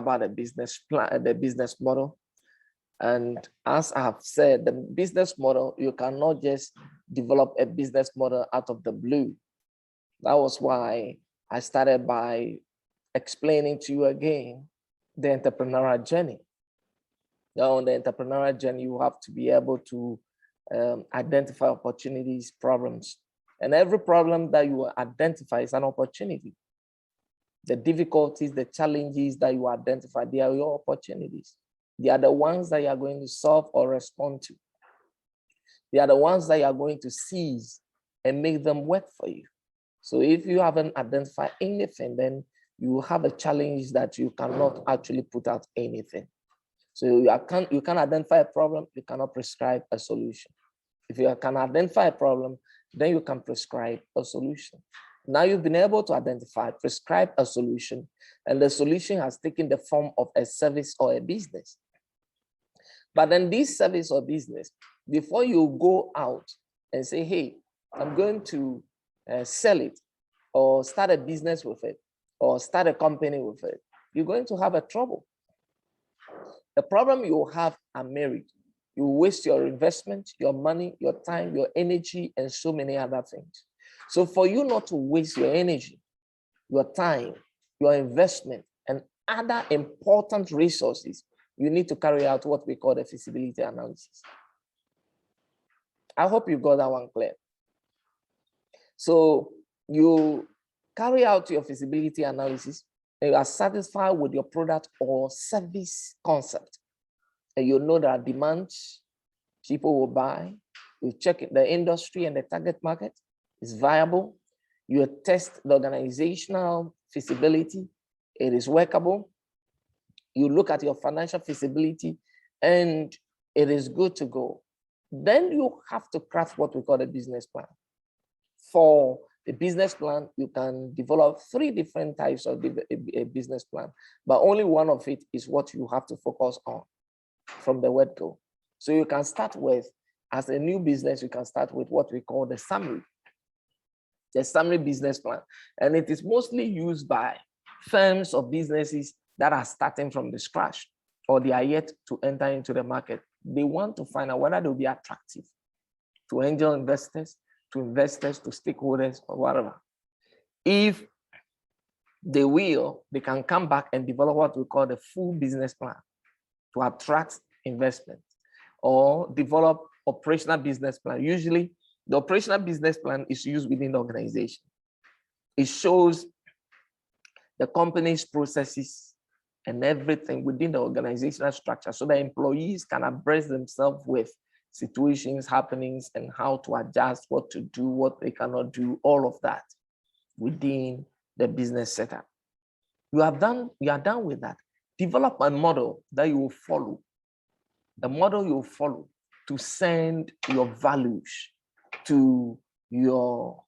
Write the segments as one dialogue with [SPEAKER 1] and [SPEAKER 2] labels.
[SPEAKER 1] about the business plan, the business model. And as I have said, the business model, you cannot just develop a business model out of the blue. That was why I started by explaining to you again the entrepreneurial journey. Now, on the entrepreneurial journey, you have to be able to identify opportunities, problems. And every problem that you identify is an opportunity. The difficulties, the challenges that you identify, they are your opportunities. They are the ones that you are going to solve or respond to. They are the ones that you are going to seize and make them work for you. So if you haven't identified anything, then you have a challenge that you cannot actually put out anything. So you can identify a problem, you cannot prescribe a solution. If you can identify a problem, then you can prescribe a solution. Now you've been able to identify, prescribe a solution, and the solution has taken the form of a service or a business. But then this service or business, before you go out and say, hey, I'm going to sell it or start a business with it or start a company with it, you're going to have a trouble. The problem you have are married. You waste your investment, your money, your time, your energy, and so many other things. So for you not to waste your energy, your time, your investment, and other important resources, you need to carry out what we call the feasibility analysis. I hope you got that one clear. So you carry out your feasibility analysis, and you are satisfied with your product or service concept. And you know there are demands, people will buy. You check the industry and the target market is viable. You test the organizational feasibility, it is workable. You look at your financial feasibility and it is good to go. Then you have to craft what we call a business plan. For the business plan, you can develop 3 different types of a business plan, but only one of it is what you have to focus on from the word go. So you can start with, as a new business, you can start with what we call the summary business plan. And it is mostly used by firms or businesses that are starting from the scratch, or they are yet to enter into the market. They want to find out whether they'll be attractive to angel investors, to stakeholders, or whatever. If they will, they can come back and develop what we call the full business plan to attract investment, or develop operational business plan. Usually, the operational business plan is used within the organization. It shows the company's processes and everything within the organizational structure so that employees can abreast themselves with situations, happenings, and how to adjust, what to do, what they cannot do, all of that within the business setup. You are done with that. Develop a model that you will follow. The model you will follow to send your values to your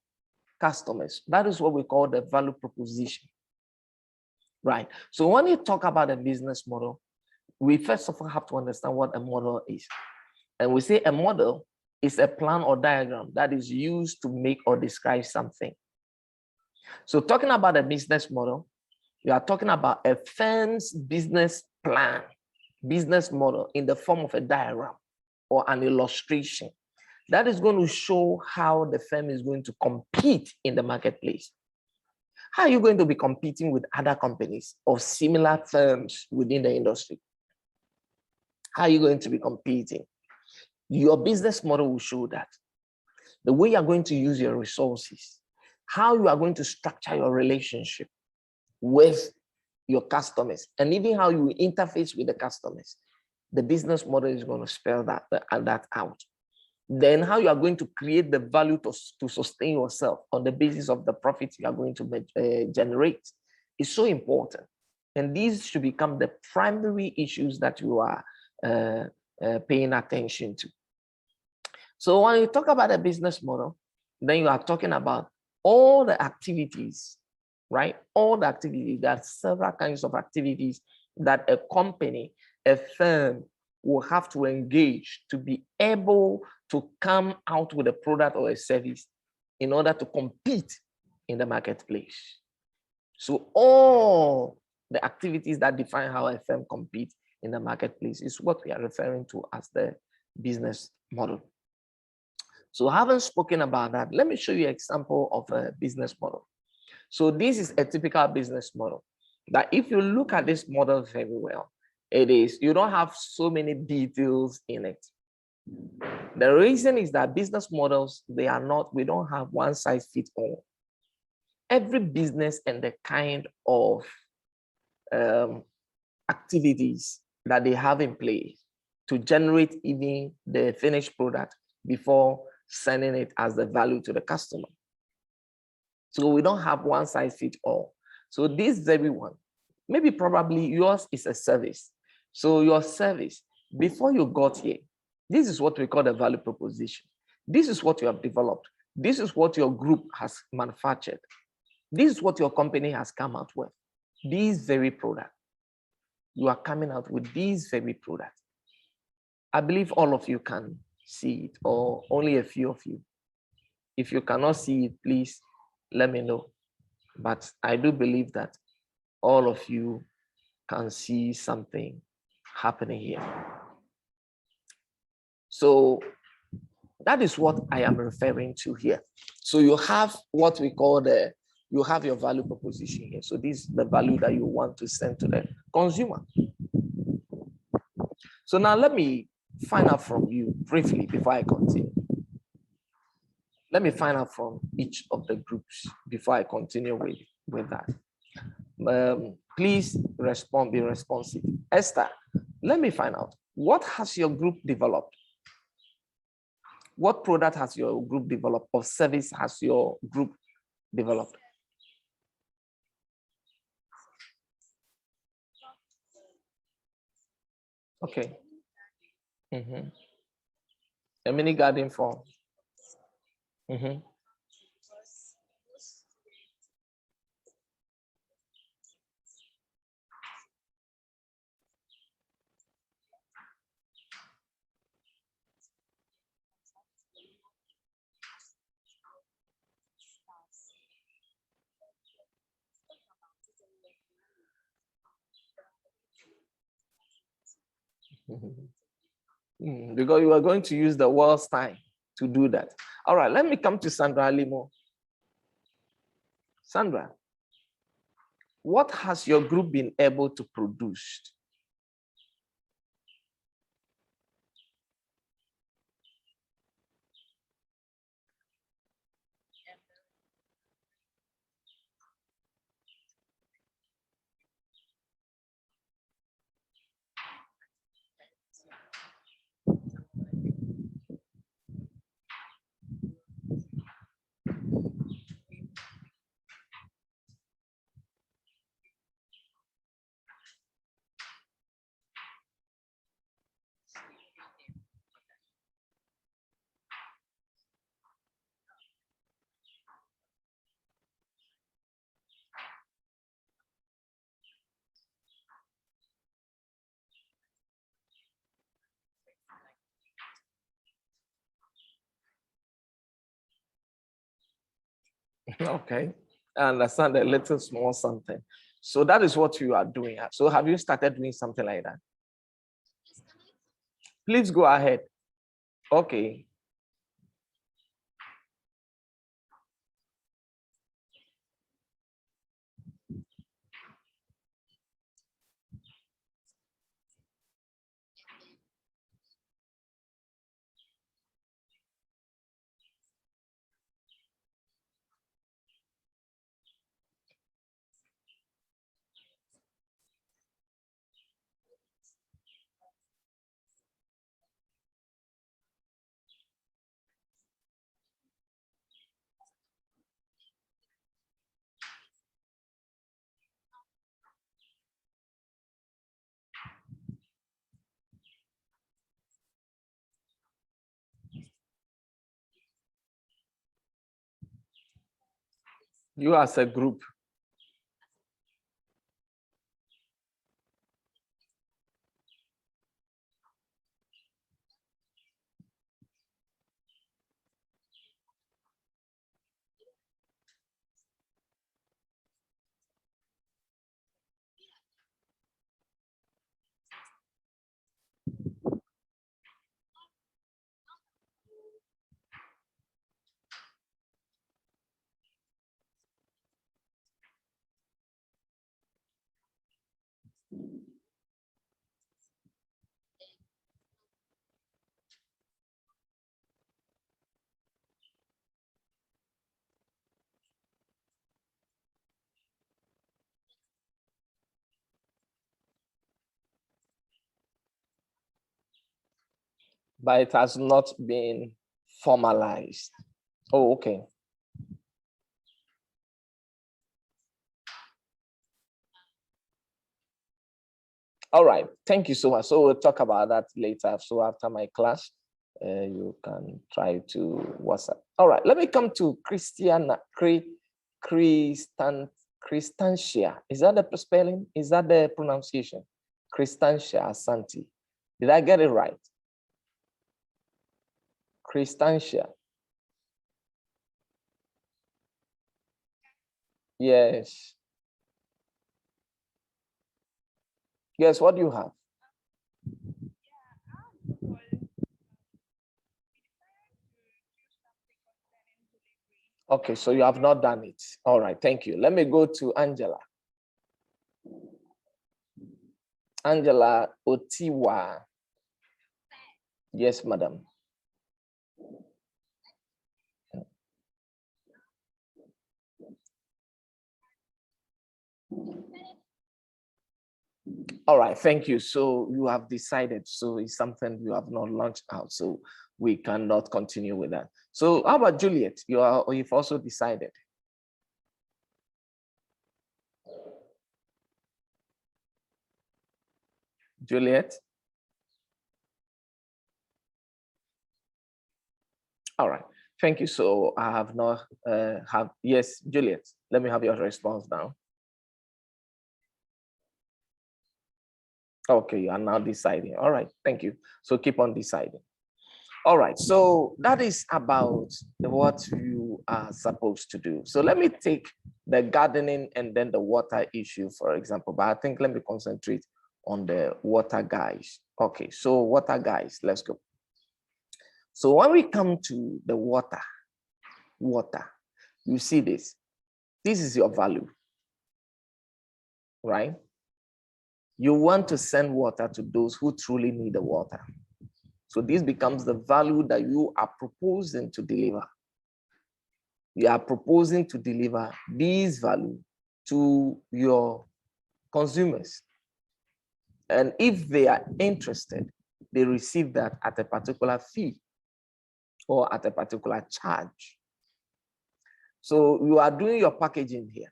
[SPEAKER 1] customers. That is what we call the value proposition. Right. So when you talk about a business model, we first of all have to understand what a model is. And we say a model is a plan or diagram that is used to make or describe something. So talking about a business model, we are talking about a firm's business plan, business model in the form of a diagram or an illustration that is going to show how the firm is going to compete in the marketplace. How are you going to be competing with other companies or similar firms within the industry? How are you going to be competing? Your business model will show that. The way you are going to use your resources, how you are going to structure your relationship with your customers, and even how you interface with the customers. The business model is going to spell that out. Then how you are going to create the value to sustain yourself on the basis of the profits you are going to generate is so important. And these should become the primary issues that you are paying attention to. So when you talk about a business model, then you are talking about all the activities, right? All the activities. There are several kinds of activities that a company, a firm will have to engage to be able to come out with a product or a service in order to compete in the marketplace. So all the activities that define how a firm competes in the marketplace is what we are referring to as the business model. So having spoken about that, let me show you an example of a business model. So this is a typical business model that if you look at this model very well, it is, you don't have so many details in it. The reason is that business models, we don't have one size fits all. Every business and the kind of activities that they have in place to generate even the finished product before sending it as the value to the customer. So we don't have one size fits all. So this very one, maybe probably yours is a service. So your service, before you got here, this is what we call the value proposition. This is what you have developed. This is what your group has manufactured. This is what your company has come out with. These very products. You are coming out with these very products. I believe all of you can see it, or only a few of you. If you cannot see it, please let me know. But I do believe that all of you can see something happening here. So that is what I am referring to here. So you have what we call you have your value proposition here. So this is the value that you want to send to the consumer. So now let me find out from you briefly before I continue. Let me find out from each of the groups before I continue with that. Please respond, be responsive. Esther, let me find out, what has your group developed? What product has your group developed, or service has your group developed? Okay. A mini garden farm. Because you are going to use the world's time to do that. All right, let me come to Sandra Limo. Sandra, what has your group been able to produce? Okay, I understand a little small something. So that is what you are doing. So have you started doing something like that? Please go ahead. Okay. You as a group. But it has not been formalized. Oh, okay. All right. Thank you so much. So we'll talk about that later. So after my class, you can try to WhatsApp. All right. Let me come to Christantia. Is that the spelling? Is that the pronunciation? Christantia Asante. Did I get it right? Christantia. Yes. Yes, what do you have? Okay, so you have not done it. All right, thank you. Let me go to Angela. Angela Otiwa. Yes, madam. All right, thank you. So you have decided. So it's something you have not launched out. So we cannot continue with that. So how about Juliet? You've also decided. Juliet? All right, thank you. So I have not yes, Juliet, let me have your response now. Okay, you are now deciding. All right, thank you. So keep on deciding. All right, so that is about what you are supposed to do. So let me take the gardening and then the water issue, for example, but I think let me concentrate on the water guys. Okay, so water guys, let's go. So when we come to the water, you see this. This is your value, right? You want to send water to those who truly need the water. So this becomes the value that you are proposing to deliver. You are proposing to deliver this value to your consumers. And if they are interested, they receive that at a particular fee or at a particular charge. So you are doing your packaging here.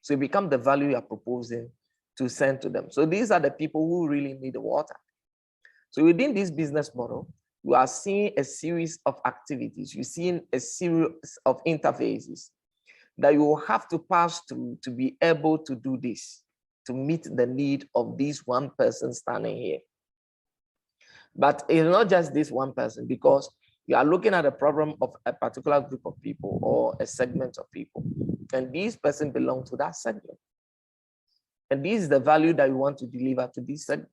[SPEAKER 1] So it becomes the value you are proposing to send to them. So these are the people who really need the water. So within this business model, you are seeing a series of activities. You're seeing a series of interfaces that you will have to pass through to be able to do this, to meet the need of this one person standing here. But it's not just this one person, because you are looking at a problem of a particular group of people or a segment of people, and these person belong to that segment. And this is the value that you want to deliver to this segment.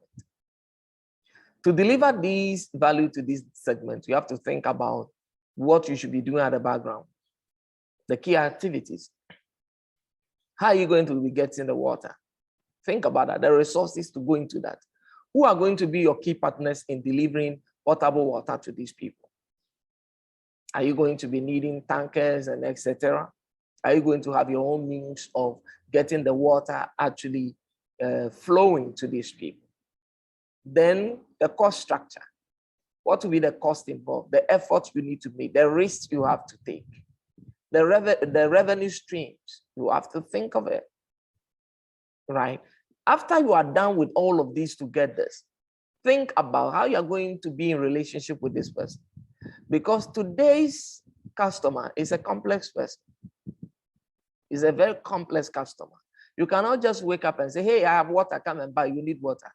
[SPEAKER 1] To deliver this value to this segment, you have to think about what you should be doing at the background, the key activities. How are you going to be getting the water? Think about that, the resources to go into that. Who are going to be your key partners in delivering potable water to these people? Are you going to be needing tankers and etc.? Are you going to have your own means of getting the water actually flowing to these people? Then the cost structure. What will be the cost involved? The effort you need to make, the risks you have to take, the revenue streams, you have to think of it, right? After you are done with all of these to get this, think about how you're going to be in relationship with this person. Because today's customer is a complex person. Is a very complex customer. You cannot just wake up and say, hey, I have water, come and buy, you need water.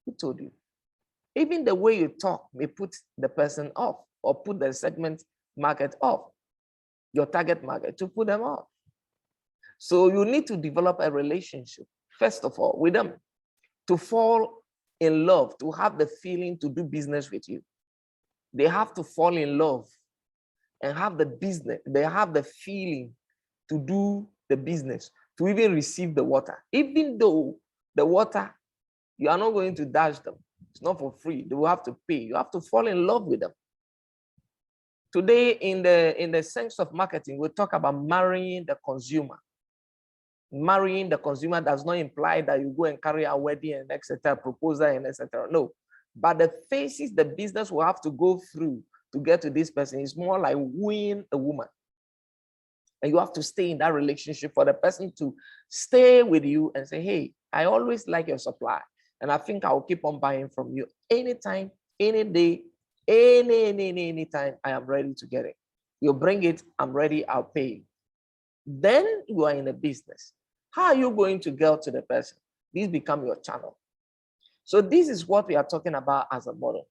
[SPEAKER 1] Who told you? Even the way you talk may put the person off or put the segment market off, your target market, to put them off. So you need to develop a relationship, first of all, with them, to fall in love, to have the feeling to do business with you. They have to fall in love and have the business, they have the feeling to do the business, to even receive the water, even though the water You are not going to dash them. It's not for free. They will have to pay. You have to fall in love with them. Today, in the sense of marketing, we talk about marrying the consumer. Marrying the consumer does not imply that you go and carry a wedding and etc., proposal and etc. No, but the phases the business will have to go through to get to this person is more like wooing a woman. And you have to stay in that relationship for the person to stay with you and say, hey, I always like your supply. And I think I'll keep on buying from you anytime, any day, anytime I am ready to get it. You bring it, I'm ready, I'll pay you. Then you are in a business. How are you going to get to the person? This become your channel. So this is what we are talking about as a model.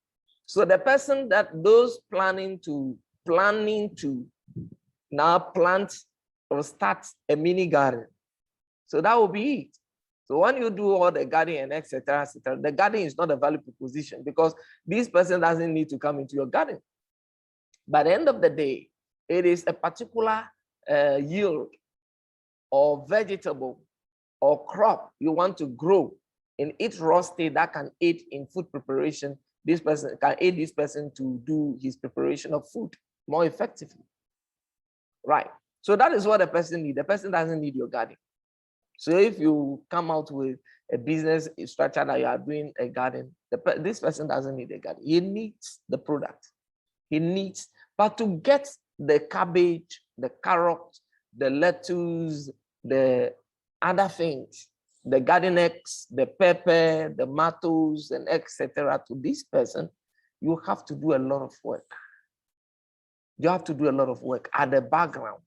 [SPEAKER 1] So the person that those planning to now plant or start a mini garden. So that will be it. So when you do all the garden and etc., the garden is not a value proposition because this person doesn't need to come into your garden. By the end of the day, it is a particular yield or vegetable or crop you want to grow in its raw state that can aid in food preparation. This person can aid this person to do his preparation of food more effectively. Right. So that is what the person needs. The person doesn't need your garden. So if you come out with a business structure that you are doing a garden, this person doesn't need a garden. He needs the product. He needs, but to get the cabbage, the carrot, the lettuce, the other things, the garden eggs, the pepper, the tomatoes, and etc. to this person, you have to do a lot of work. You have to do a lot of work at the background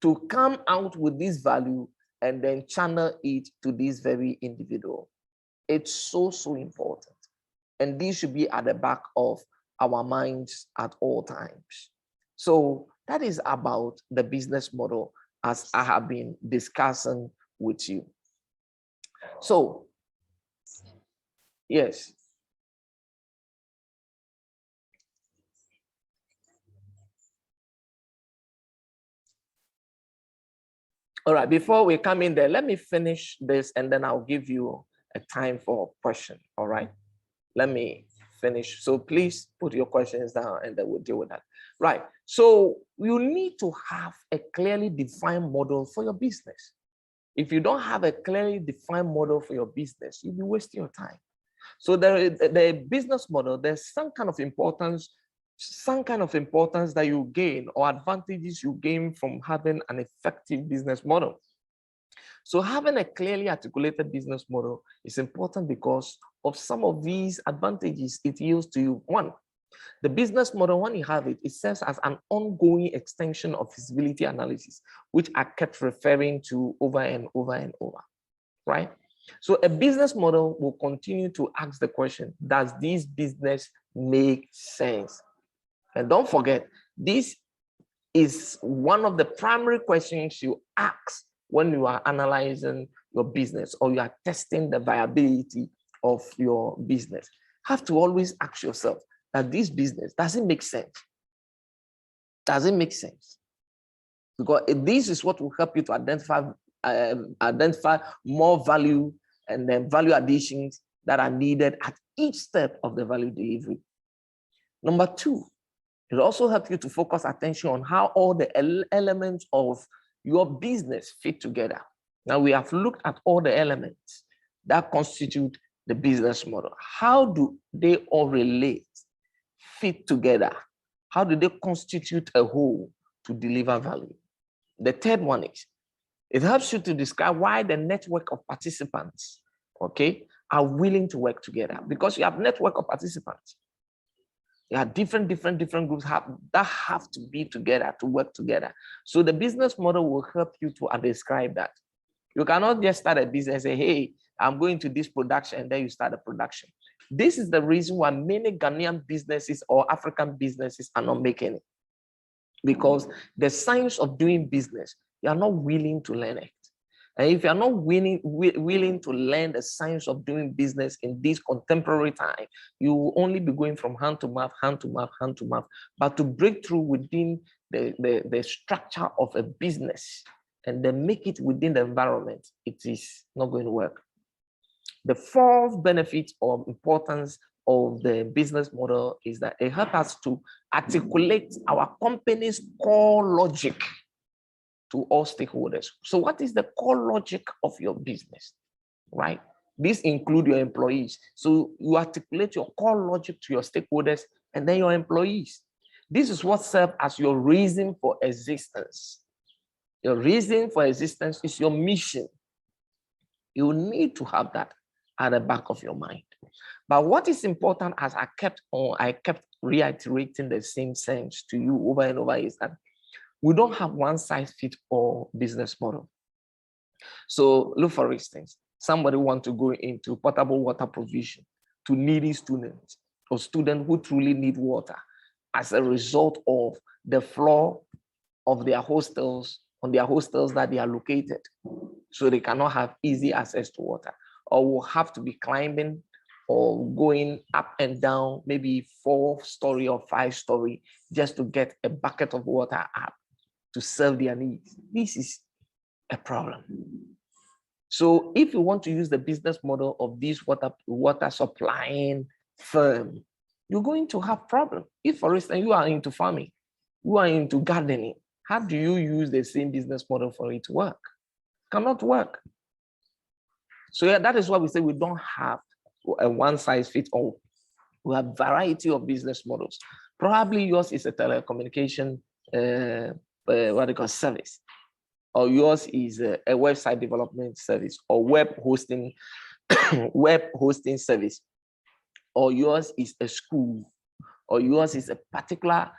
[SPEAKER 1] to come out with this value and then channel it to this very individual. It's so important. And this should be at the back of our minds at all times. So that is about the business model as I have been discussing with you. So, yes. All right, before we come in there, let me finish this and then I'll give you a time for a question. All right, let me finish. So please put your questions down and then we'll deal with that. Right, so you need to have a clearly defined model for your business. If you don't have a clearly defined model for your business, you'll be wasting your time. So the business model, there's some kind of importance that you gain or advantages you gain from having an effective business model. So having a clearly articulated business model is important because of some of these advantages it yields to you. One, the business model, when you have it, it serves as an ongoing extension of feasibility analysis, which I kept referring to over and over and over, right? So a business model will continue to ask the question, does this business make sense? And don't forget, this is one of the primary questions you ask when you are analyzing your business or you are testing the viability of your business. Have to always ask yourself that this business, does it make sense? Does it make sense? Because this is what will help you to identify more value and then value additions that are needed at each step of the value delivery. Number two, it also helps you to focus attention on how all the elements of your business fit together. Now we have looked at all the elements that constitute the business model. How do they all relate, fit together? How do they constitute a whole to deliver value? The third one is, it helps you to describe why the network of participants, okay, are willing to work together, because you have network of participants. There are different groups that have to be together, to work together. So the business model will help you to describe that. You cannot just start a business and say, hey, I'm going to this production, and then you start a production. This is the reason why many Ghanaian businesses or African businesses are not making it. Because the science of doing business, you are not willing to learn it. And if you're not willing to learn the science of doing business in this contemporary time, you will only be going from hand to mouth, hand to mouth, hand to mouth. But to break through within the structure of a business and then make it within the environment, it is not going to work. The fourth benefit or importance of the business model is that it helps us to articulate our company's core logic to all stakeholders. So what is the core logic of your business, right? This includes your employees. So you articulate your core logic to your stakeholders and then your employees. This is what serves as your reason for existence. Your reason for existence is your mission. You need to have that at the back of your mind. But what is important, as I kept reiterating the same sense to you over and over, is that we don't have one size fits all business model. So look, for instance, somebody want to go into potable water provision to needy students or students who truly need water as a result of the floor of their hostels, on their hostels that they are located. So they cannot have easy access to water, or will have to be climbing or going up and down, maybe 4-story or 5-story, just to get a bucket of water up to serve their needs. This is a problem. So if you want to use the business model of this water supplying firm, you're going to have problems. If, for instance, you are into farming, you are into gardening, how do you use the same business model for it to work? Cannot work. So yeah, that is why we say we don't have a one size fits all. We have a variety of business models. Probably yours is a telecommunication what they call service, or yours is a website development service, or web hosting service, or yours is a school, or yours is a particular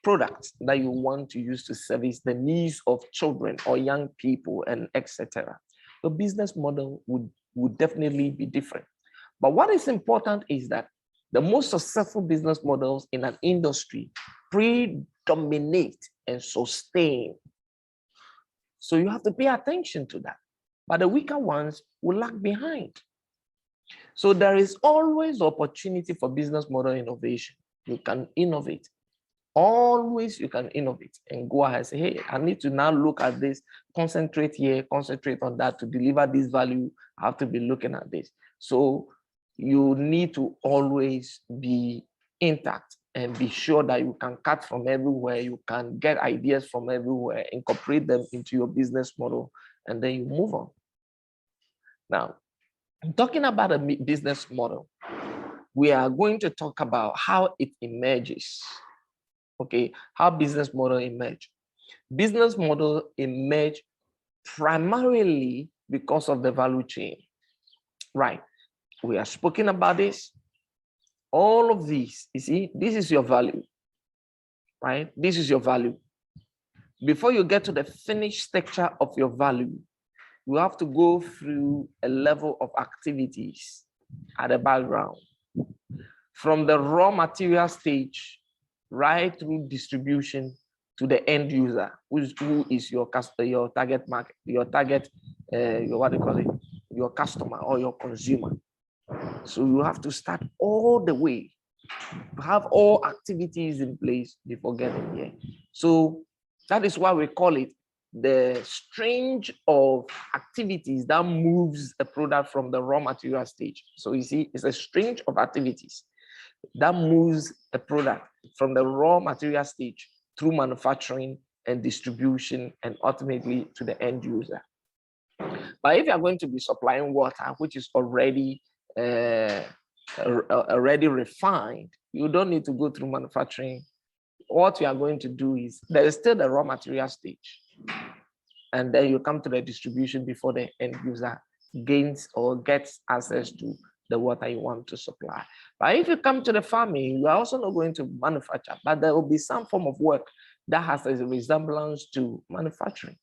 [SPEAKER 1] product that you want to use to service the needs of children or young people, and etc. The business model would definitely be different. But what is important is that the most successful business models in an industry predominate and sustain. So you have to pay attention to that. But the weaker ones will lag behind. So there is always opportunity for business model innovation. You can innovate. Always you can innovate and go ahead and say, hey, I need to now look at this, concentrate here, concentrate on that to deliver this value. I have to be looking at this. So you need to always be intact and be sure that you can cut from everywhere, you can get ideas from everywhere, incorporate them into your business model, and then you move on. Now, talking about a business model, we are going to talk about how it emerges. Okay, how business model emerge. Business model emerge primarily because of the value chain, right? We are speaking about this. All of these, you see, this is your value, right? This is your value. Before you get to the finished structure of your value, you have to go through a level of activities at the background. From the raw material stage, right through distribution to the end user, who is your customer, your target market, your target, your customer or your consumer. So you have to start all the way, have all activities in place before getting here. So that is why we call it the string of activities that moves a product from the raw material stage. So you see, it's a string of activities that moves a product from the raw material stage through manufacturing and distribution and ultimately to the end user. But if you're going to be supplying water, which is already refined, you don't need to go through manufacturing. What you are going to do is there is still the raw material stage, and then you come to the distribution before the end user gains or gets access to the water you want to supply. But if you come to the farming, you are also not going to manufacture, but there will be some form of work that has a resemblance to manufacturing.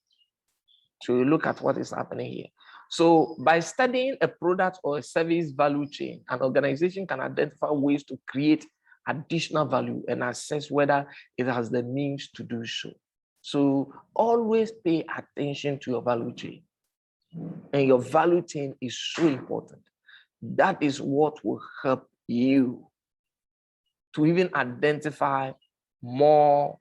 [SPEAKER 1] To look at what is happening here. So by studying a product or a service value chain, an organization can identify ways to create additional value and assess whether it has the means to do so. So always pay attention to your value chain. And your value chain is so important. That is what will help you to even identify more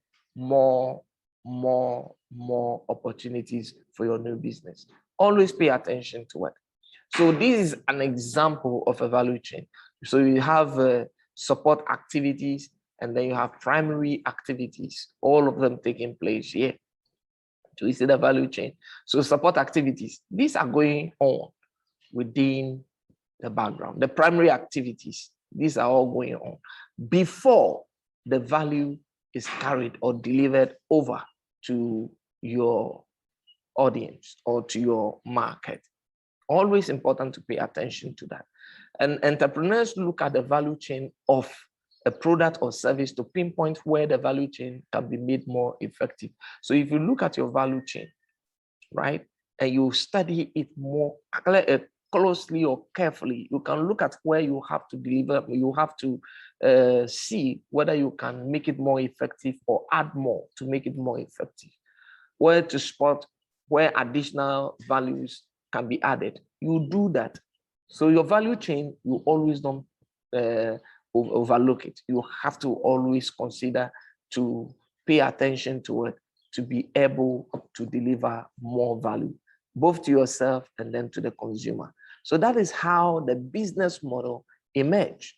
[SPEAKER 1] opportunities for your new business. Always pay attention to it. So this is an example of a value chain. So you have support activities, and then you have primary activities, all of them taking place here. So you see the value chain. So support activities, these are going on within the background. The primary activities, these are all going on before the value is carried or delivered over to your audience or to your market. Always important to pay attention to that. And entrepreneurs look at the value chain of a product or service to pinpoint where the value chain can be made more effective. So if you look at your value chain, right, and you study it more closely or carefully, you can look at where you have to deliver, you have to see whether you can make it more effective or add more to make it more effective, where to spot where additional values can be added. You do that. So your value chain, you always don't overlook it. You have to always consider to pay attention to it to be able to deliver more value, both to yourself and then to the consumer. So that is how the business model emerged.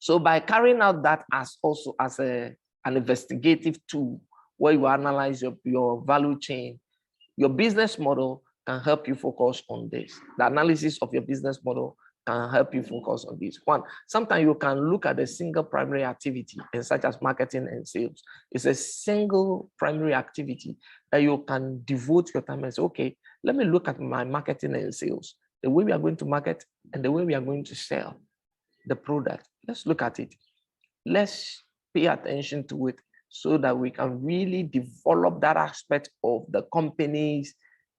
[SPEAKER 1] So by carrying out that as also as an investigative tool where you analyze your value chain, your business model can help you focus on this. The analysis of your business model can help you focus on this. One, sometimes you can look at a single primary activity, and such as marketing and sales. It's a single primary activity that you can devote your time and say, okay, let me look at my marketing and sales, the way we are going to market and the way we are going to sell the product. Let's look at it. Let's pay attention to it so that we can really develop that aspect of the company's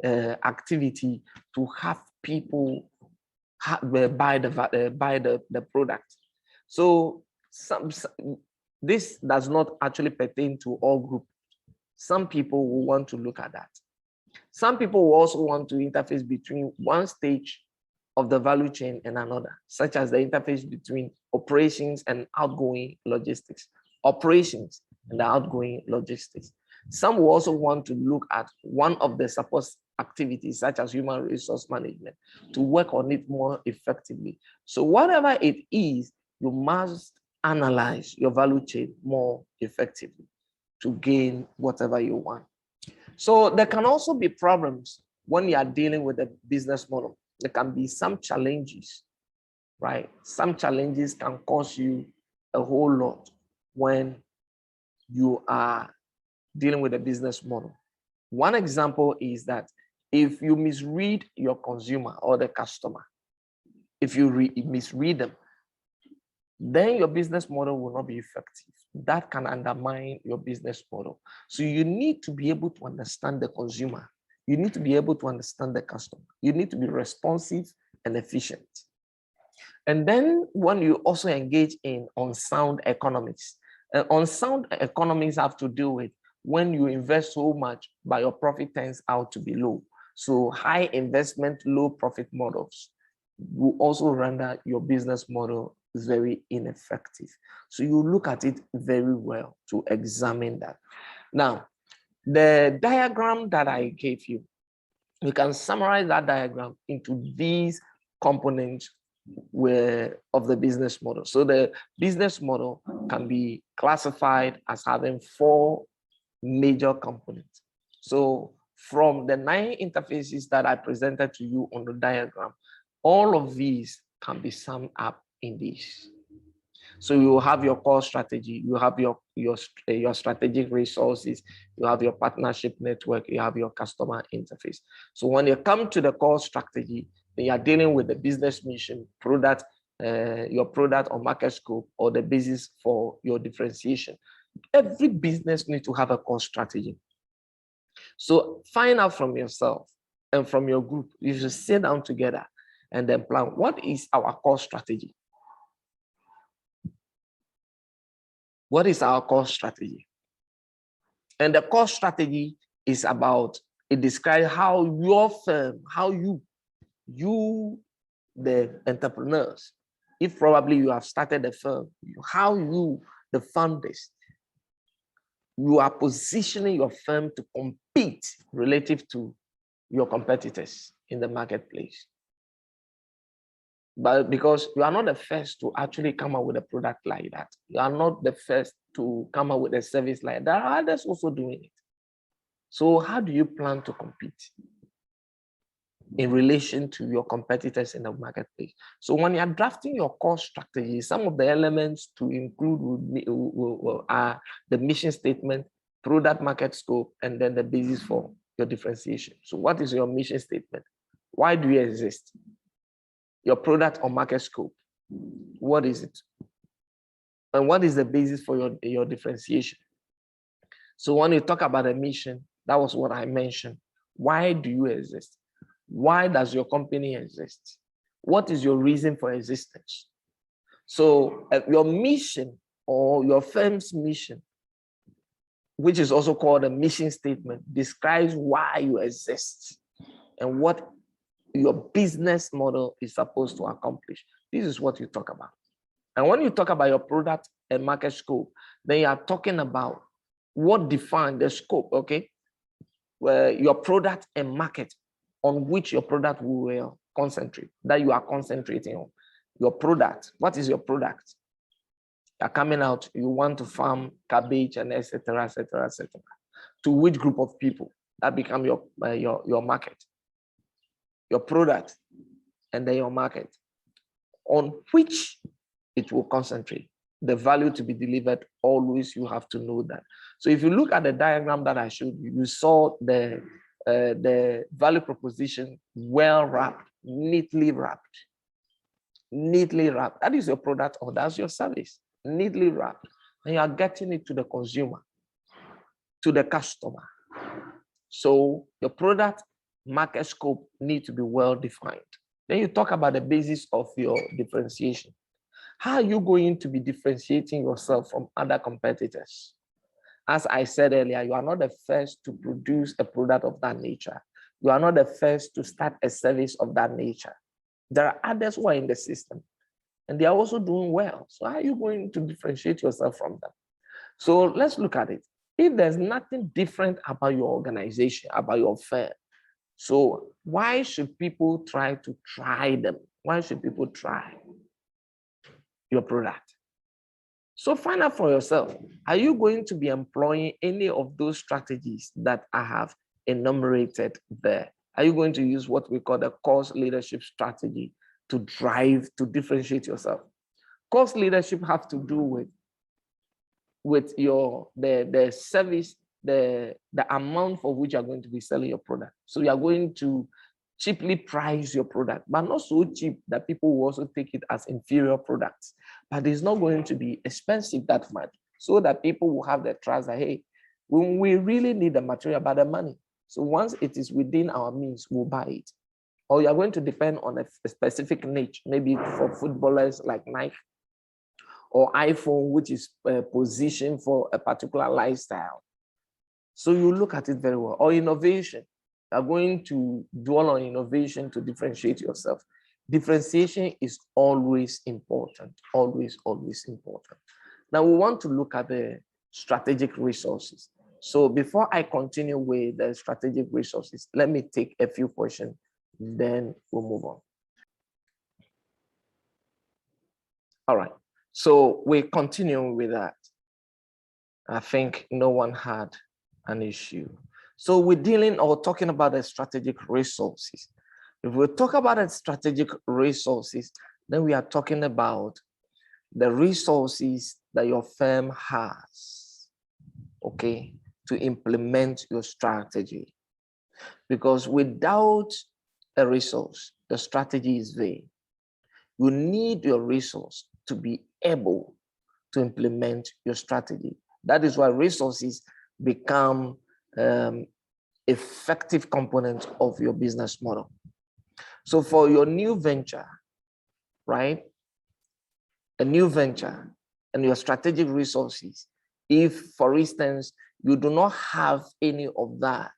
[SPEAKER 1] activity to have people buy the product. So this does not actually pertain to all groups. Some people will want to look at that. Some people will also want to interface between one stage of the value chain and another, such as the interface between operations and outgoing logistics, operations and the outgoing logistics. Some will also want to look at one of the support activities, such as human resource management, to work on it more effectively. So whatever it is, you must analyze your value chain more effectively to gain whatever you want. So there can also be problems when you are dealing with a business model. There can be some challenges, right? Some challenges can cause you a whole lot when you are dealing with a business model. One example is that if you misread your consumer or the customer, if you misread them, then your business model will not be effective. That can undermine your business model. So you need to be able to understand the consumer. You need to be able to understand the customer. You need to be responsive and efficient. And then when you also engage in unsound economics, unsound economics have to do with when you invest so much, but your profit turns out to be low. So high investment, low profit models will also render your business model very ineffective. So you look at it very well to examine that. Now, the diagram that I gave you, we can summarize that diagram into these components of the business model. So the business model can be classified as having 4 major components. So from the 9 interfaces that I presented to you on the diagram, all of these can be summed up in this. So you have your core strategy, you have your strategic resources, you have your partnership network, you have your customer interface. So when you come to the core strategy, then you are dealing with the business mission, product, your product or market scope, or the basis for your differentiation. Every business needs to have a core strategy. So find out from yourself and from your group. You should sit down together and then plan, what is our core strategy? What is our core strategy? And the core strategy is about, it describes how your firm, how you, the entrepreneurs, if probably you have started a firm, how you, the founders, you are positioning your firm to compete relative to your competitors in the marketplace. But because you are not the first to actually come up with a product like that, you are not the first to come up with a service like that. There are others also doing it. So how do you plan to compete in relation to your competitors in the marketplace? So when you're drafting your core strategy, some of the elements to include are the mission statement, product market scope, and then the basis for your differentiation. So what is your mission statement? Why do you exist? Your product or market scope, what is it? And what is the basis for your differentiation? So when you talk about a mission, that was what I mentioned. Why do you exist? Why does your company exist? What is your reason for existence? So your mission or your firm's mission, which is also called a mission statement, describes why you exist and what your business model is supposed to accomplish. This is what you talk about. And when you talk about your product and market scope, then you are talking about what defines the scope, okay? Where your product and market on which your product will concentrate, that you are concentrating on. Your product, what is your product? You're coming out, you want to farm cabbage and etc., etc., etc. To which group of people? That become your market. Your product and then your market, on which it will concentrate. The value to be delivered, always you have to know that. So if you look at the diagram that I showed you, you saw the value proposition well wrapped, neatly wrapped. Neatly wrapped. That is your product or that's your service. Neatly wrapped. And you are getting it to the consumer, to the customer. So your product market scope need to be well defined. Then you talk about the basis of your differentiation. How are you going to be differentiating yourself from other competitors? As I said earlier, you are not the first to produce a product of that nature. You are not the first to start a service of that nature. There are others who are in the system and they are also doing well. So how are you going to differentiate yourself from them? So let's look at it. If there's nothing different about your organization, about your firm, so why should people try them? Why should people try your product? So find out for yourself, are you going to be employing any of those strategies that I have enumerated there? Are you going to use what we call the cost leadership strategy to differentiate yourself? Cost leadership have to do with the service, the amount for which you're going to be selling your product. So you are going to cheaply price your product, but not so cheap that people will also take it as inferior products. But it's not going to be expensive that much, so that people will have the trust that, hey, when we really need the material by the money. So once it is within our means, we'll buy it. Or you're going to depend on a specific niche, maybe for footballers like Nike, or iPhone, which is positioned for a particular lifestyle. So you look at it very well. Or innovation. You're going to dwell on innovation to differentiate yourself. Differentiation is always important, always, always important. Now we want to look at the strategic resources. So before I continue with the strategic resources, let me take a few questions, then we'll move on. All right, so we continue with that. I think no one had an issue. So we're dealing or talking about the strategic resources. If we talk about the strategic resources, then we are talking about the resources that your firm has, okay, to implement your strategy. Because without a resource, the strategy is vain. You need your resource to be able to implement your strategy. That is why resources become effective components of your business model. So for your new venture, right? A new venture and your strategic resources, if, for instance, you do not have any of that,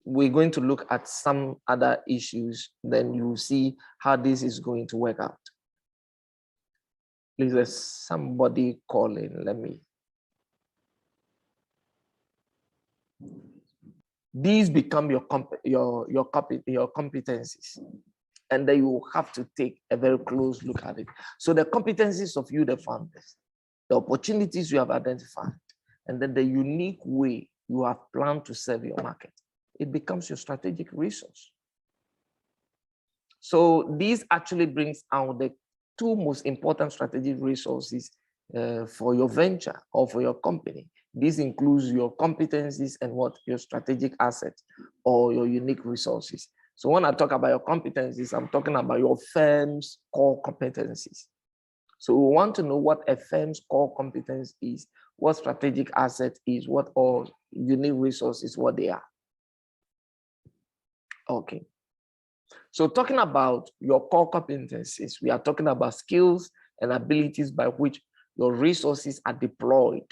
[SPEAKER 1] we're going to look at some other issues, then you will see how this is going to work out. Please, there's somebody calling. Let me. These become your competencies. And then you have to take a very close look at it. So the competencies of you, the founders, the opportunities you have identified, and then the unique way you have planned to serve your market, it becomes your strategic resource. So this actually brings out the two most important strategic resources for your venture or for your company. This includes your competencies and what your strategic assets or your unique resources. So when I talk about your competencies, I'm talking about your firm's core competencies. So we want to know what a firm's core competence is, what strategic asset is, what all unique resources, what they are. Okay. So talking about your core competencies, we are talking about skills and abilities by which your resources are deployed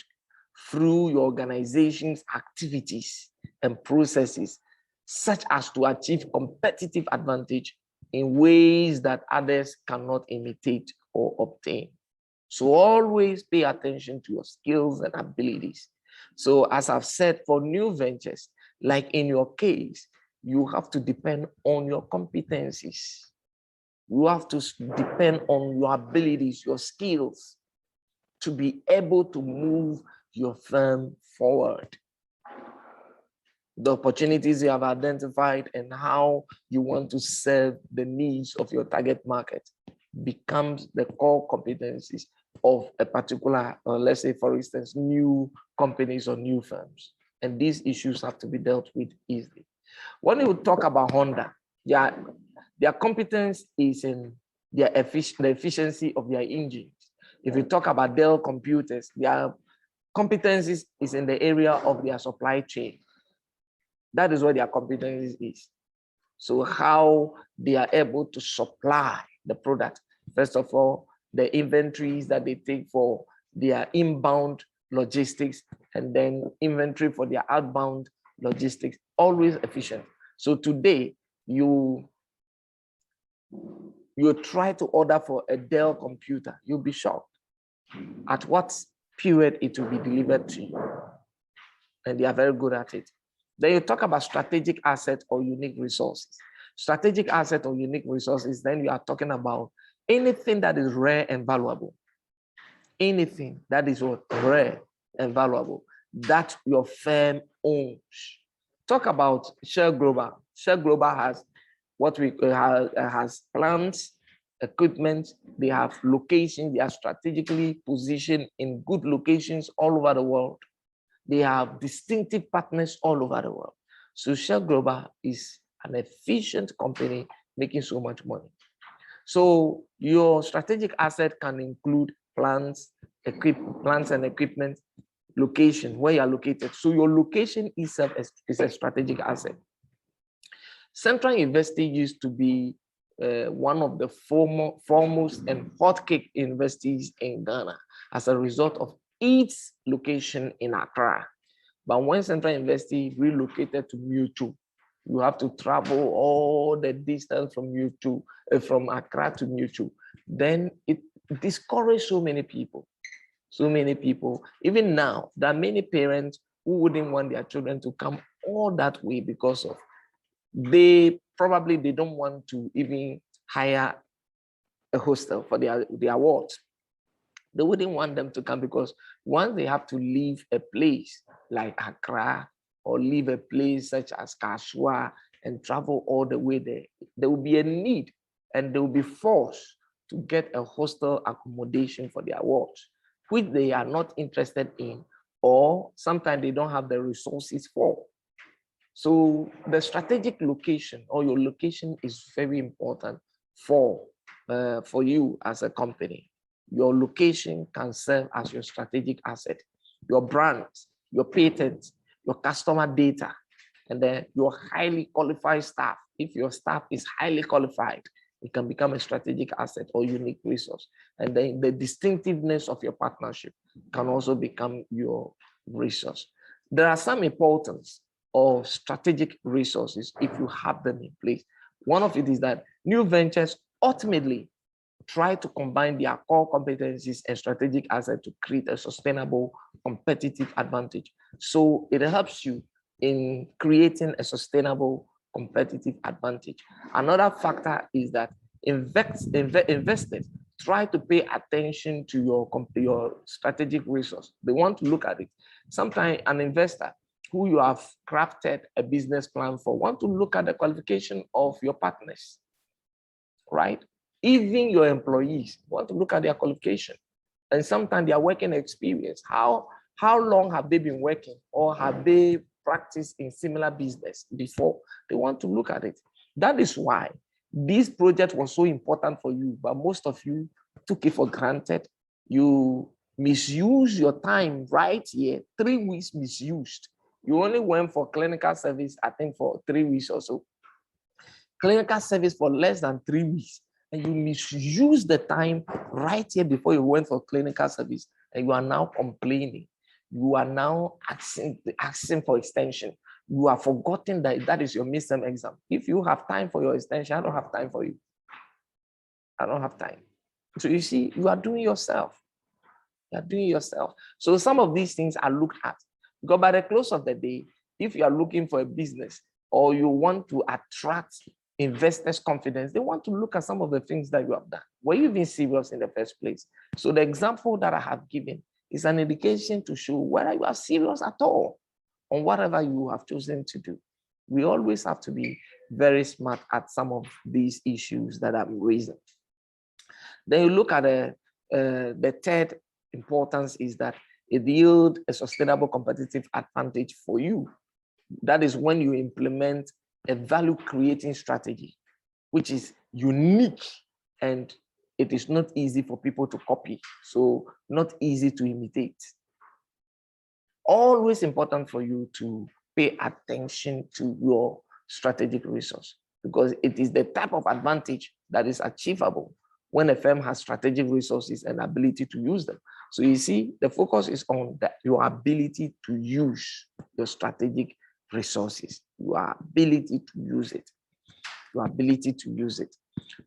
[SPEAKER 1] through your organization's activities and processes, such as to achieve competitive advantage in ways that others cannot imitate or obtain. So always pay attention to your skills and abilities. So as I've said, for new ventures, like in your case, you have to depend on your competencies. You have to depend on your abilities, your skills, to be able to move your firm forward. The opportunities you have identified and how you want to serve the needs of your target market becomes the core competencies of a particular, let's say, for instance, new companies or new firms. And these issues have to be dealt with easily. When you talk about Honda, their competence is in the efficiency of their engines. If you talk about Dell computers, their competencies is in the area of their supply chain. That is what their competence is. So how they are able to supply the product. First of all, the inventories that they take for their inbound logistics, and then inventory for their outbound logistics, always efficient. So today, you try to order for a Dell computer, you'll be shocked at what period it will be delivered to you. And they are very good at it. Then you talk about strategic asset or unique resources. Strategic asset or unique resources, then you are talking about anything that is rare and valuable. Anything that is what rare and valuable that your firm owns. Talk about Shell Global. Shell Global has what we has plants, equipment, they have locations, they are strategically positioned in good locations all over the world. They have distinctive partners all over the world. So Shell Global is an efficient company making so much money. So your strategic asset can include plants and equipment, location, where you are located. So your location itself is a strategic asset. Central University used to be one of the foremost and hotcake universities in Ghana as a result of its location in Accra. But when Central University relocated to Mutu, you have to travel all the distance from Mutu, from Accra to Mutu. Then it discouraged so many people. So many people. Even now, there are many parents who wouldn't want their children to come all that way because of they don't want to even hire a hostel for their wards. They wouldn't want them to come because once they have to leave a place like Accra or leave a place such as Kaswa and travel all the way there will be a need and they will be forced to get a hostel accommodation for their wards, which they are not interested in, or sometimes they don't have the resources for. So the strategic location or your location is very important for you as a company. Your location can serve as your strategic asset, your brand, your patents, your customer data, and then your highly qualified staff. If your staff is highly qualified, it can become a strategic asset or unique resource. And then the distinctiveness of your partnership can also become your resource. There are some importance of strategic resources if you have them in place. One of it is that new ventures ultimately try to combine their core competencies and strategic assets to create a sustainable competitive advantage. So it helps you in creating a sustainable competitive advantage. Another factor is that investors try to pay attention to your strategic resource. They want to look at it. Sometimes an investor who you have crafted a business plan for want to look at the qualification of your partners, right? Even your employees want to look at their qualification and sometimes their working experience. How long have they been working, or have they practiced in similar business before? They want to look at it. That is why this project was so important for you, but most of you took it for granted. You misuse your time right here. 3 weeks misused. You only went for clinical service, I think, for 3 weeks or so. Clinical service for less than 3 weeks. And you misuse the time right here before you went for clinical service. And you are now complaining. You are now asking for extension. You have forgotten that that is your midterm exam. If you have time for your extension, I don't have time for you. I don't have time. So you see, you are doing yourself. You are doing yourself. So some of these things are looked at. Because by the close of the day, if you are looking for a business or you want to attract investors' confidence, they want to look at some of the things that you have done. Were you even serious in the first place? So the example that I have given is an indication to show whether you are serious at all on whatever you have chosen to do. We always have to be very smart at some of these issues that I'm raising. Then you look at the third importance is that it yields a sustainable competitive advantage for you. That is when you implement a value creating strategy, which is unique and it is not easy for people to copy. So not easy to imitate. Always important for you to pay attention to your strategic resource, because it is the type of advantage that is achievable when a firm has strategic resources and ability to use them. So you see, the focus is on your ability to use your strategic resources, your ability to use it, your ability to use it.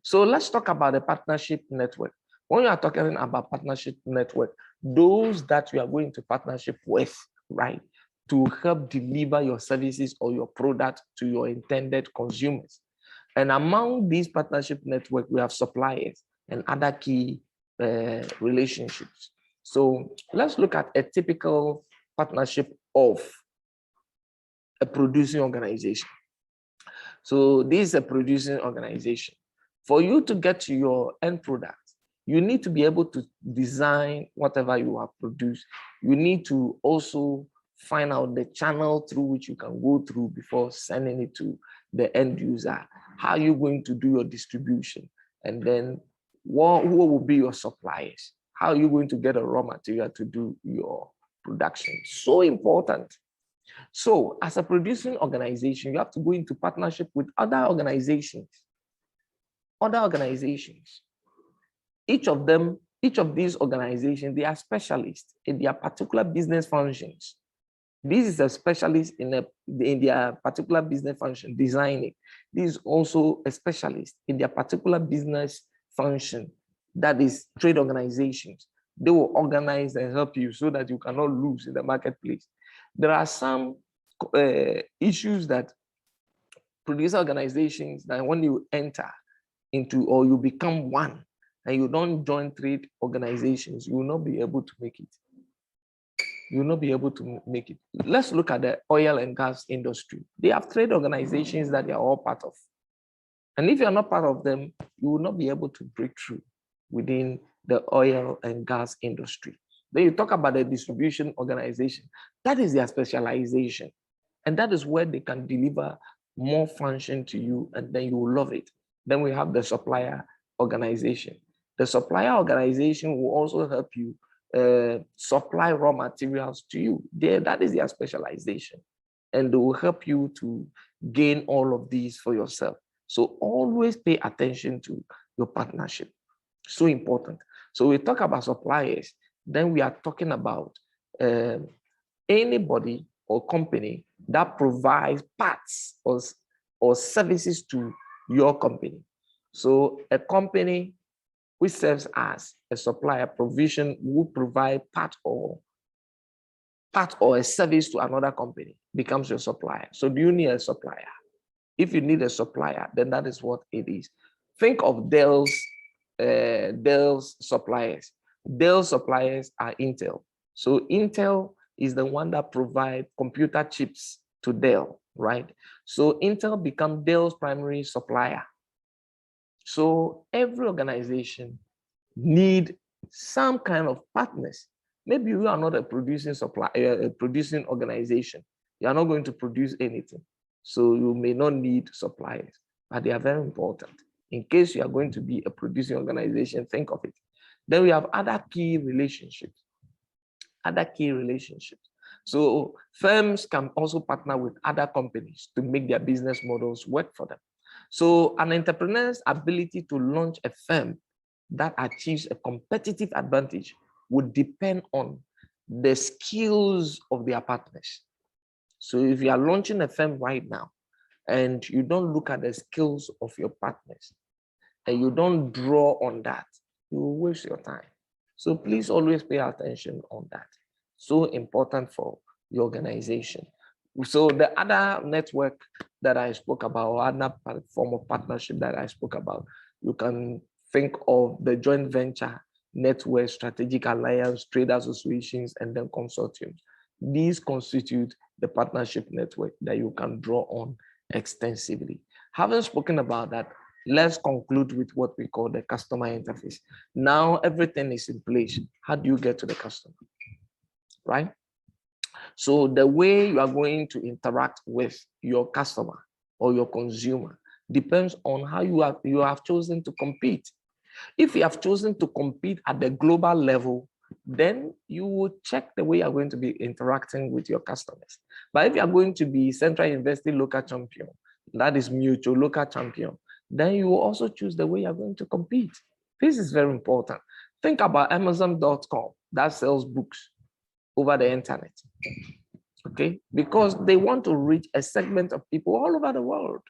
[SPEAKER 1] So let's talk about the partnership network. When you are talking about partnership network, those that you are going to partnership with, right, to help deliver your services or your product to your intended consumers. And among these partnership network, we have suppliers and other key relationships. So let's look at a typical partnership of a producing organization. So this is a producing organization. For you to get to your end product, you need to be able to design whatever you have produced. You need to also find out the channel through which you can go through before sending it to the end user. How are you going to do your distribution? And then who will be your suppliers? How are you going to get a raw material to do your production? So important. So as a producing organization, you have to go into partnership with other organizations. Each of these organizations, they are specialists in their particular business functions. This is a specialist in their particular business function, designing. This is also a specialist in their particular business function, that is trade organizations. They will organize and help you so that you cannot lose in the marketplace. There are some issues that producer organizations, that when you enter into or you become one and you don't join trade organizations, you will not be able to make it. You will not be able to make it. Let's look at the oil and gas industry. They have trade organizations that they are all part of. And if you're not part of them, you will not be able to break through within the oil and gas industry. Then you talk about the distribution organization. That is their specialization. And that is where they can deliver more function to you, and then you will love it. Then we have the supplier organization. The supplier organization will also help you supply raw materials to you. That is their specialization. And they will help you to gain all of these for yourself. So always pay attention to your partnership. So important. So we talk about suppliers, then we are talking about anybody or company that provides parts or services to your company. So a company which serves as a supplier provision will provide part or a service to another company. becomes your supplier. So do you need a supplier? If you need a supplier, then that is what it is. Think of Dell's suppliers. Dell suppliers are Intel. So Intel is the one that provides computer chips to Dell, right? So Intel becomes Dell's primary supplier. So every organization need some kind of partners. Maybe you are not a producing a producing organization. You are not going to produce anything. So you may not need suppliers, but they are very important. In case you are going to be a producing organization, think of it. Then we have other key relationships. So firms can also partner with other companies to make their business models work for them. So an entrepreneur's ability to launch a firm that achieves a competitive advantage would depend on the skills of their partners. So if you are launching a firm right now and you don't look at the skills of your partners and you don't draw on that, you will waste your time. So please always pay attention on that. So important for your organization. So the other network that I spoke about, or other form of partnership that I spoke about, you can think of the joint venture network, strategic alliance, trade associations, and then consortiums. These constitute the partnership network that you can draw on extensively. Having spoken about that, let's conclude with what we call the customer interface. Now everything is in place. How do you get to the customer? Right? So the way you are going to interact with your customer or your consumer depends on how you have chosen to compete. If you have chosen to compete at the global level, then you will check the way you're going to be interacting with your customers. But if you're going to be Central University local champion, that is mutual local champion, then you will also choose the way you're going to compete. This is very important. Think about Amazon.com that sells books over the internet. Okay, because they want to reach a segment of people all over the world.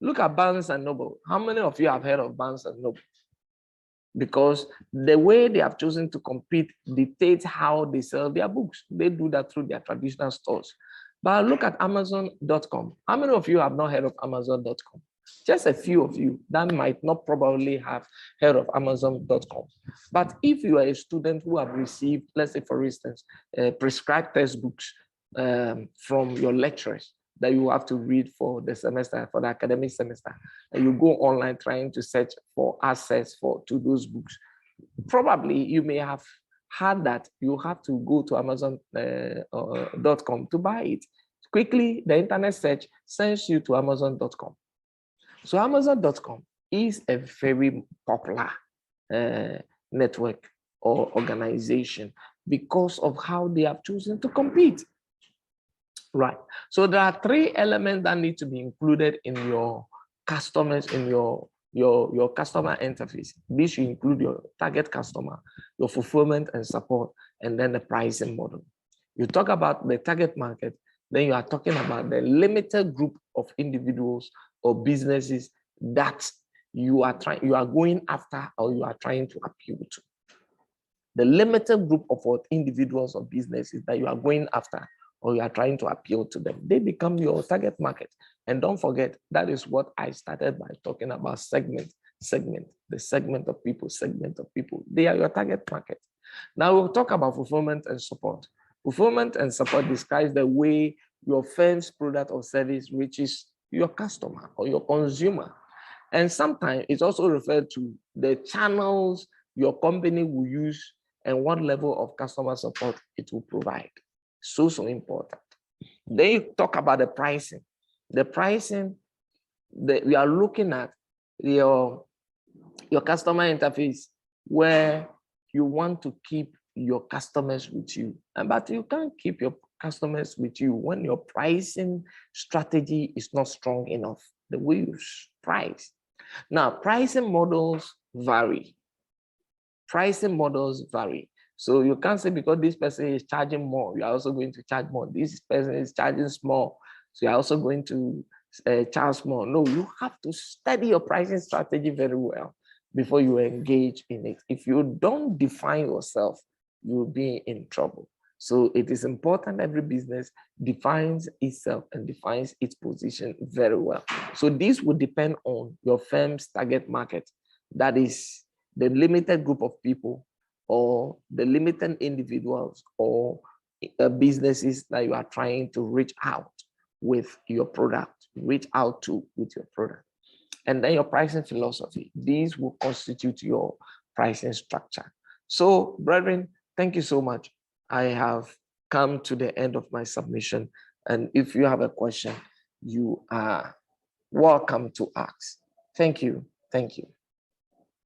[SPEAKER 1] Look at Barnes and Noble. How many of you have heard of Barnes and Noble? Because the way they have chosen to compete dictates how they sell their books. They do that through their traditional stores. But look at Amazon.com. How many of you have not heard of Amazon.com? Just a few of you that might not probably have heard of Amazon.com. But if you are a student who have received, let's say for instance, prescribed textbooks from your lecturers that you have to read for the semester, for the academic semester, and you go online trying to search for access to those books, probably you may have had that you have to go to Amazon.com to buy it. Quickly, the internet search sends you to Amazon.com. So Amazon.com is a very popular network or organization because of how they have chosen to compete. Right. So there are three elements that need to be included in your customers, in your customer interface. This should include your target customer, your fulfillment and support, and then the pricing model. You talk about the target market, then you are talking about the limited group of individuals or businesses that you are going after or you are trying to appeal to. The limited group of individuals or businesses that you are going after or you are trying to appeal to them, they become your target market. And don't forget, that is what I started by talking about segment, the segment of people. They are your target market. Now we'll talk about fulfillment and support. Fulfillment and support describes the way your firm's product or service reaches your customer or your consumer. And sometimes it's also referred to the channels your company will use and what level of customer support it will provide. So important. Then you talk about the pricing. The pricing that we are looking at your customer interface where you want to keep your customers with you. But you can't keep your customers with you when your pricing strategy is not strong enough, the way you price. Now, pricing models vary. So you can't say because this person is charging more, you are also going to charge more. This person is charging small, so you're also going to charge more. No, you have to study your pricing strategy very well before you engage in it. If you don't define yourself, you'll be in trouble. So it is important every business defines itself and defines its position very well. So this would depend on your firm's target market. That is the limited group of people or the limited individuals or businesses that you are trying to reach out with your product, reach out to with your product. And then your pricing philosophy. These will constitute your pricing structure. So, brethren, thank you so much. I have come to the end of my submission. And if you have a question, you are welcome to ask. Thank you. Thank you.